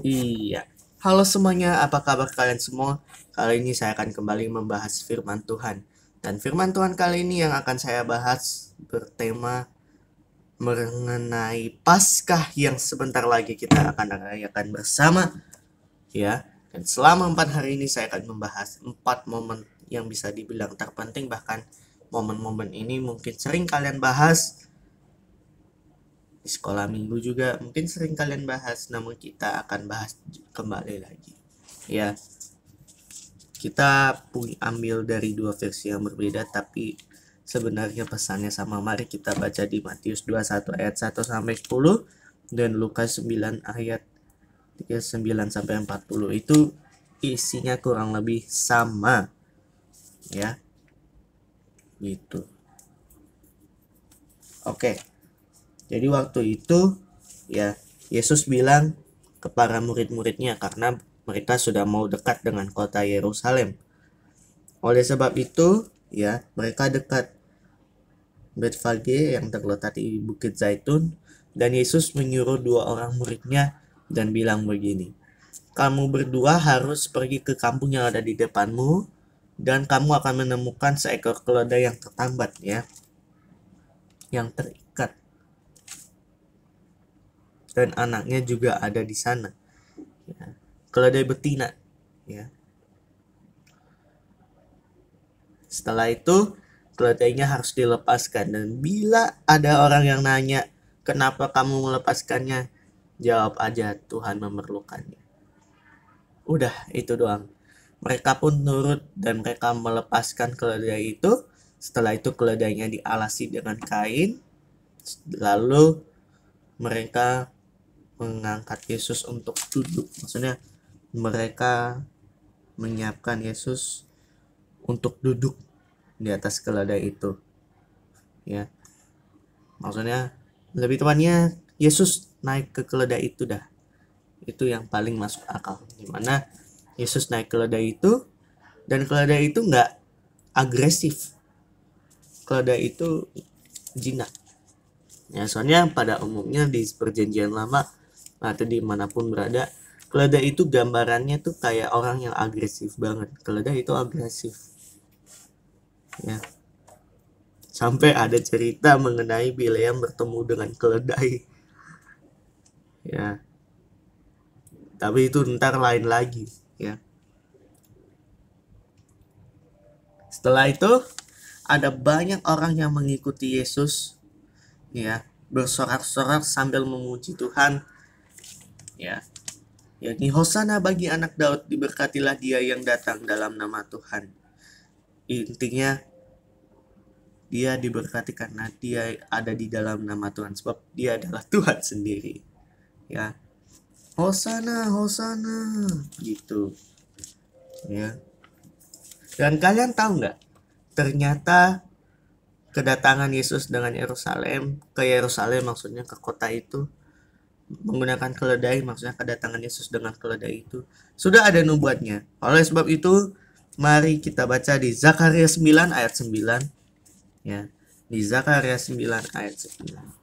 Iya. Halo semuanya, apa kabar kalian semua? Kali ini saya akan kembali membahas firman Tuhan. Dan firman Tuhan kali ini yang akan saya bahas bertema mengenai Paskah yang sebentar lagi kita akan rayakan bersama, ya. Dan selama 4 hari ini saya akan membahas 4 momen yang bisa dibilang terpenting, bahkan momen-momen ini mungkin sering kalian bahas di sekolah minggu juga, mungkin sering kalian bahas, namun kita akan bahas kembali lagi, ya. Kita ambil dari dua versi yang berbeda, tapi sebenarnya pesannya sama. Mari kita baca di Matius 21 ayat 1 sampai 10 dan Lukas 9 ayat 39 sampai 40. Itu isinya kurang lebih sama, ya. Gitu. Oke. Jadi waktu itu, ya, Yesus bilang ke para murid-muridnya karena mereka sudah mau dekat dengan kota Yerusalem. Oleh sebab itu, ya, mereka dekat Betfage yang terletak di Bukit Zaitun, dan Yesus menyuruh 2 orang muridnya dan bilang begini, "Kamu berdua harus pergi ke kampung yang ada di depanmu, dan kamu akan menemukan seekor keledai yang tertambat, ya, yang terikat, dan anaknya juga ada di sana, ya, keledai betina, ya. Setelah itu keledainya harus dilepaskan, dan bila ada orang yang nanya, 'Kenapa kamu melepaskannya?' Jawab aja, 'Tuhan memerlukannya.' Udah, itu doang. Mereka pun nurut dan mereka melepaskan keledai itu. Setelah itu keledainya dialasi dengan kain. Lalu mereka mengangkat Yesus untuk duduk. Maksudnya mereka menyiapkan Yesus untuk duduk di atas keledai itu, ya. Maksudnya lebih tepatnya Yesus naik ke keledai itu dah. Itu yang paling masuk akal, dimana Yesus naik keledai itu, dan keledai itu nggak agresif. Keledai itu jinak, ya. Soalnya pada umumnya di perjanjian lama atau dimanapun berada, keledai itu gambarannya tuh kayak orang yang agresif banget. Keledai itu agresif, ya. Sampai ada cerita mengenai Bileam bertemu dengan keledai, ya. Tapi itu ntar lain lagi, ya. Setelah itu ada banyak orang yang mengikuti Yesus, ya, bersorak-sorak sambil memuji Tuhan, ya, yakni Hosana bagi anak Daud, diberkatilah dia yang datang dalam nama Tuhan. Intinya dia diberkati karena dia ada di dalam nama Tuhan, sebab dia adalah Tuhan sendiri, ya. Hosana, Hosana, gitu, ya. Dan kalian tahu nggak, ternyata kedatangan Yesus dengan ke Yerusalem, maksudnya ke kota itu, menggunakan keledai, maksudnya kedatangan Yesus dengan keledai itu sudah ada nubuatnya. Oleh sebab itu, mari kita baca di Zakaria 9 ayat 9, ya. Di Zakaria 9 ayat 9.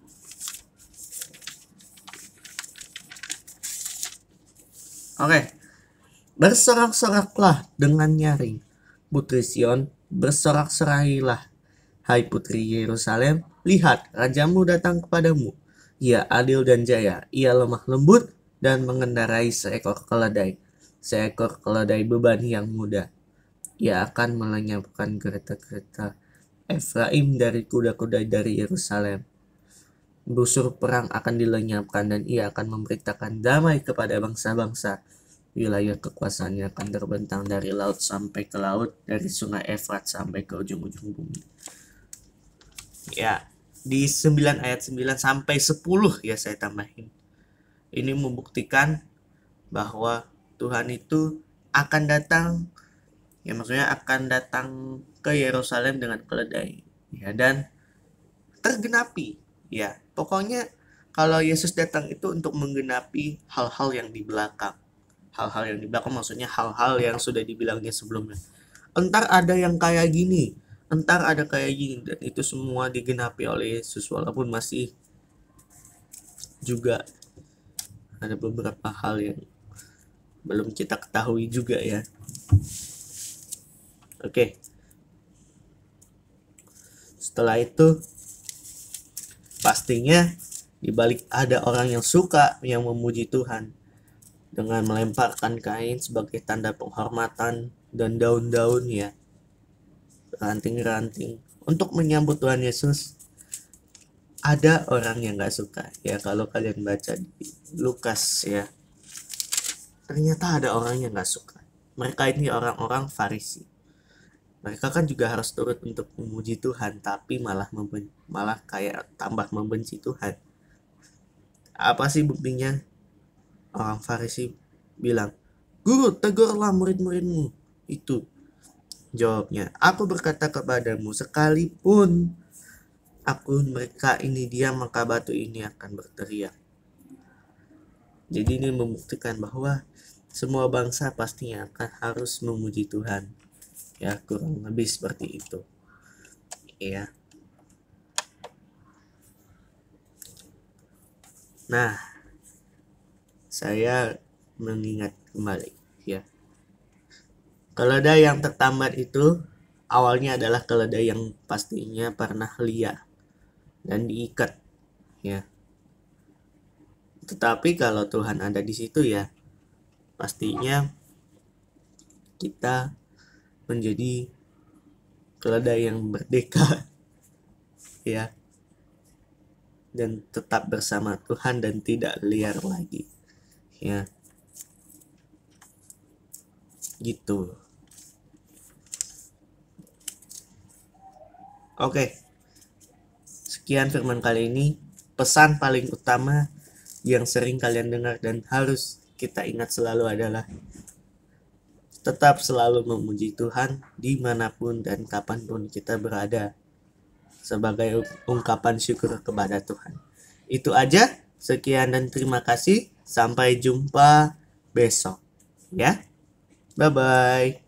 Oke. Bersorak-soraklah dengan nyaring, Putri Sion, bersorak-sorakilah, hai Putri Yerusalem, lihat rajamu datang kepadamu. Ia adil dan jaya, ia lemah lembut dan mengendarai seekor keledai beban yang muda. Ia akan melenyapkan kereta-kereta Efraim dari kuda-kuda dari Yerusalem. Busur perang akan dilenyapkan dan ia akan memberitakan damai kepada bangsa-bangsa. Wilayah kekuasaannya akan terbentang dari laut sampai ke laut, dari sungai Efrat sampai ke ujung-ujung bumi. Ya, di 9 ayat 9 sampai 10, ya, saya tambahin. Ini membuktikan bahwa Tuhan itu akan datang, ya, maksudnya akan datang ke Yerusalem dengan keledai, ya, dan tergenapi, ya. Pokoknya kalau Yesus datang itu untuk menggenapi hal-hal yang di belakang. Hal-hal yang di belakang maksudnya hal-hal yang sudah dibilangnya sebelumnya. Entar ada yang kayak gini, entar ada kayak gini, dan itu semua digenapi oleh Yesus, walaupun masih juga ada beberapa hal yang belum kita ketahui juga ya. Oke. Setelah itu pastinya dibalik ada orang yang suka yang memuji Tuhan dengan melemparkan kain sebagai tanda penghormatan dan daun-daun ya, ranting-ranting untuk menyambut Tuhan Yesus. Ada orang yang gak suka ya, kalau kalian baca di Lukas ya, ternyata ada orang yang gak suka. Mereka ini orang-orang Farisi. Mereka kan juga harus turut untuk memuji Tuhan, tapi malah kayak tambah membenci Tuhan. Apa sih buktinya? Orang Farisi bilang, "Guru, tegurlah murid-muridmu." Itu jawabnya, "Aku berkata kepadamu, sekalipun mereka ini diam, maka batu ini akan berteriak." Jadi ini membuktikan bahwa semua bangsa pastinya akan harus memuji Tuhan. Ya, kurang lebih seperti itu. Ya. Nah, saya mengingat kembali ya. Keledai yang tertambat itu awalnya adalah keledai yang pastinya pernah liar dan diikat ya. Tetapi kalau Tuhan ada di situ ya, pastinya kita menjadi keledai yang merdeka ya, dan tetap bersama Tuhan dan tidak liar lagi ya, gitu. Oke, sekian firman kali ini. Pesan paling utama yang sering kalian dengar dan harus kita ingat selalu adalah tetap selalu memuji Tuhan dimanapun dan kapanpun kita berada, sebagai ungkapan syukur kepada Tuhan. Itu aja, sekian dan terima kasih. Sampai jumpa besok ya. Bye-bye.